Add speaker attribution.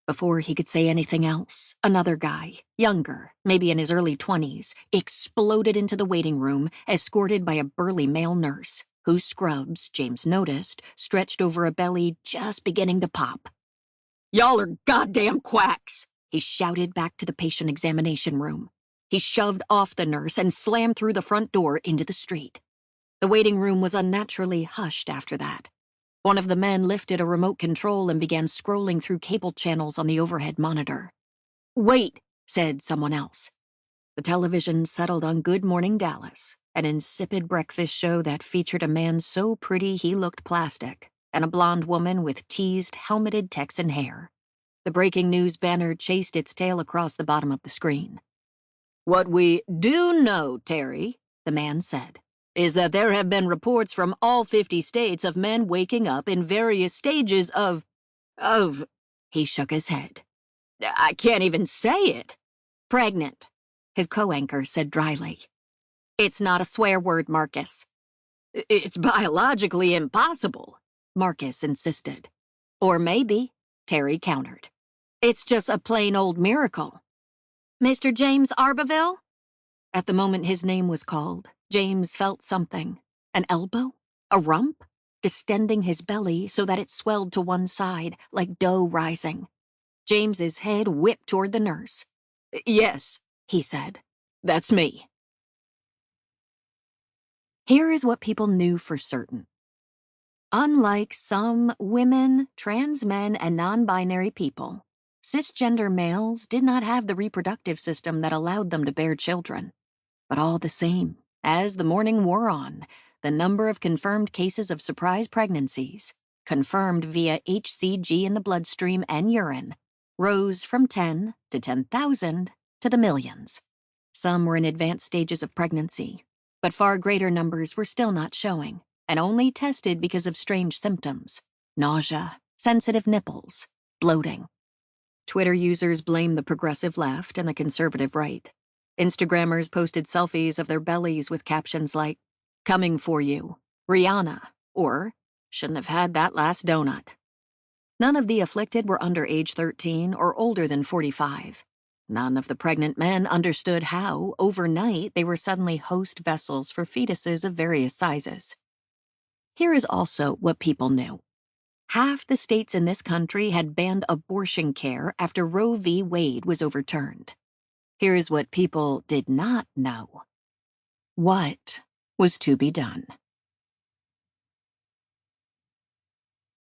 Speaker 1: Before he could say anything else, another guy, younger, maybe in his early 20s, exploded into the waiting room, escorted by a burly male nurse, whose scrubs, James noticed, stretched over a belly just beginning to pop. "Y'all are goddamn quacks!" he shouted back to the patient examination room. He shoved off the nurse and slammed through the front door into the street. The waiting room was unnaturally hushed after that. One of the men lifted a remote control and began scrolling through cable channels on the overhead monitor. "Wait," said someone else. The television settled on Good Morning Dallas, an insipid breakfast show that featured a man so pretty he looked plastic, and a blonde woman with teased, helmeted Texan hair. The breaking news banner chased its tail across the bottom of the screen. "What we do know, Terry," the man said, "is that there have been reports from all 50 states of men waking up in various stages of, he shook his head. "I can't even say it." "Pregnant," his co-anchor said dryly. "It's not a swear word, Marcus." "It's biologically impossible," Marcus insisted. "Or maybe," Terry countered. "It's just a plain old miracle." "Mr. James Arbaville?" At the moment his name was called, James felt something. An elbow? A rump? Distending his belly so that it swelled to one side, like dough rising. James's head whipped toward the nurse. "Yes," he said. "That's me." Here is what people knew for certain. Unlike some women, trans men, and non-binary people, cisgender males did not have the reproductive system that allowed them to bear children. But all the same, as the morning wore on, the number of confirmed cases of surprise pregnancies, confirmed via HCG in the bloodstream and urine, rose from 10 to 10,000 to the millions. Some were in advanced stages of pregnancy, but far greater numbers were still not showing, and only tested because of strange symptoms: nausea, sensitive nipples, bloating. Twitter users blamed the progressive left and the conservative right. Instagrammers posted selfies of their bellies with captions like, "Coming for you, Rihanna," or "Shouldn't have had that last donut." None of the afflicted were under age 13 or older than 45. None of the pregnant men understood how, overnight, they were suddenly host vessels for fetuses of various sizes. Here is also what people knew. Half the states in this country had banned abortion care after Roe v. Wade was overturned. Here's what people did not know. What was to be done?